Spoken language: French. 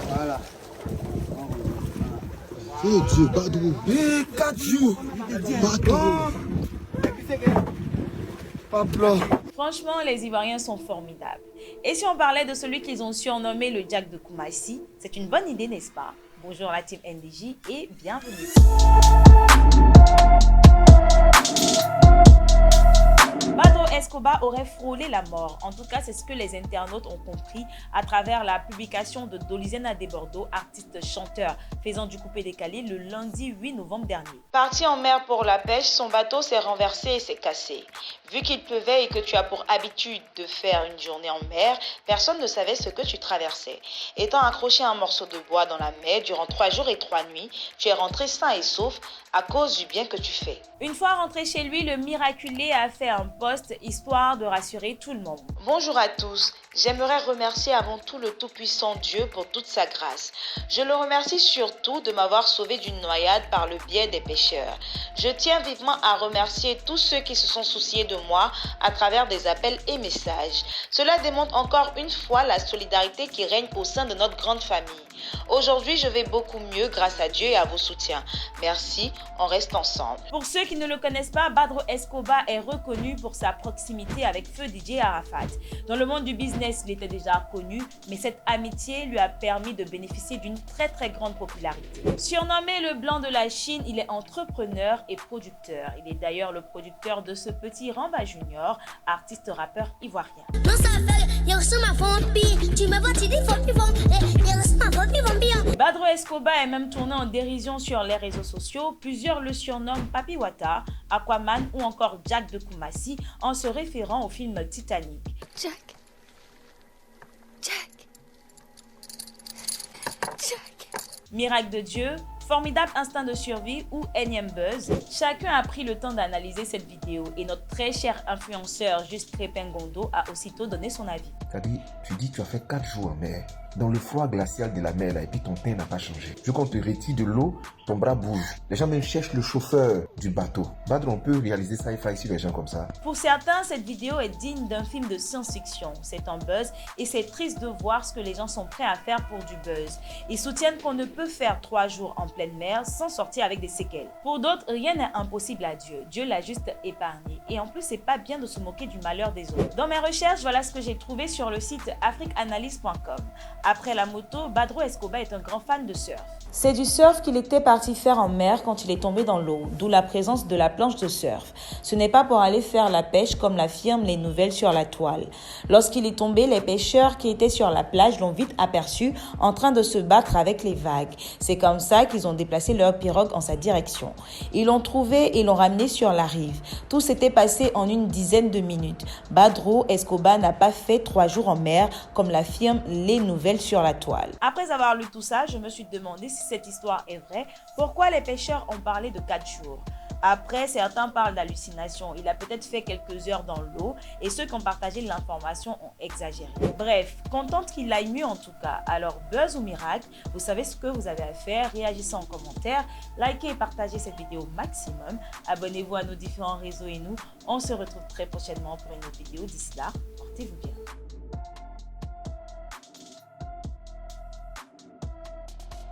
Voilà. Oh Dieu, Badrou. 4 jours. Badrou. Papa. Franchement, les Ivoiriens sont formidables. Et si on parlait de celui qu'ils ont surnommé le Jack de Koumassi, c'est une bonne idée, n'est-ce pas? Bonjour la team NDJ et bienvenue. Badro Escobar aurait frôlé la mort. En tout cas, c'est ce que les internautes ont compris à travers la publication de Dolizena de Bordeaux, artiste-chanteur faisant du coupé-décalé le lundi 8 novembre dernier. Parti en mer pour la pêche, son bateau s'est renversé et s'est cassé. Vu qu'il pleuvait et que tu as pour habitude de faire une journée en mer, personne ne savait ce que tu traversais. Étant accroché à un morceau de bois dans la mer durant 3 jours et 3 nuits, tu es rentré sain et sauf à cause du bien que tu fais. Une fois rentré chez lui, le miraculé a fait un post histoire de rassurer tout le monde. Bonjour à tous, j'aimerais remercier avant tout le Tout-Puissant Dieu pour toute sa grâce. Je le remercie surtout de m'avoir sauvé d'une noyade par le biais des pêcheurs. Je tiens vivement à remercier tous ceux qui se sont souciés de moi à travers des appels et messages. Cela démontre encore une fois la solidarité qui règne au sein de notre grande famille. Aujourd'hui, je vais beaucoup mieux grâce à Dieu et à vos soutiens. Merci, on reste ensemble. Pour ceux qui ne le connaissent pas, Badro Escobar est reconnu pour sa proximité avec Feu DJ Arafat. Dans le monde du business, il était déjà connu, mais cette amitié lui a permis de bénéficier d'une très grande popularité. Surnommé le blanc de la Chine, il est entrepreneur et producteur. Il est d'ailleurs le producteur de ce petit Ramba Junior, artiste rappeur ivoirien. Badro Escobar est même tourné en dérision sur les réseaux sociaux. Plusieurs le surnomment Papi Wata, Aquaman ou encore Jack de Koumassi en se référant au film Titanic. Jack. Miracle de Dieu, formidable instinct de survie ou énième buzz, chacun a pris le temps d'analyser cette vidéo et notre très cher influenceur Juste Crépin-Gondo a aussitôt donné son avis. C'est-à-dire, tu dis que tu as fait 4 jours en mer, dans le froid glacial de la mer là, et puis ton teint n'a pas changé. Vu qu'on te retire de l'eau, ton bras bouge. Les gens même cherchent le chauffeur du bateau. Badro, on peut réaliser ça, il faut ici les gens comme ça. Pour certains, cette vidéo est digne d'un film de science-fiction. C'est un buzz et c'est triste de voir ce que les gens sont prêts à faire pour du buzz. Ils soutiennent qu'on ne peut faire 3 jours en pleine mer sans sortir avec des séquelles. Pour d'autres, rien n'est impossible à Dieu. Dieu l'a juste épargné. Et en plus, c'est pas bien de se moquer du malheur des autres. Dans mes recherches, voilà ce que j'ai trouvé sur le site africanalyse.com. Après la moto, Badro Escobar est un grand fan de surf. C'est du surf qu'il était parti faire en mer quand il est tombé dans l'eau, d'où la présence de la planche de surf. Ce n'est pas pour aller faire la pêche comme l'affirment les nouvelles sur la toile. Lorsqu'il est tombé, les pêcheurs qui étaient sur la plage l'ont vite aperçu en train de se battre avec les vagues. C'est comme ça qu'ils ont déplacé leur pirogue en sa direction. Ils l'ont trouvé et l'ont ramené sur la rive. Tout s'était passé en une dizaine de minutes. Badro Escobar n'a pas fait 3 jours en mer comme l'affirment les nouvelles sur la toile. Après avoir lu tout ça, je me suis demandé si cette histoire est vraie, pourquoi les pêcheurs ont parlé de 4 jours. Après, certains parlent d'hallucination. Il a peut-être fait quelques heures dans l'eau et ceux qui ont partagé l'information ont exagéré. Bref, contente qu'il aille mieux en tout cas. Alors, buzz ou miracle, vous savez ce que vous avez à faire. Réagissez en commentaire, likez et partagez cette vidéo au maximum. Abonnez-vous à nos différents réseaux et nous, on se retrouve très prochainement pour une autre vidéo. D'ici là, portez-vous bien.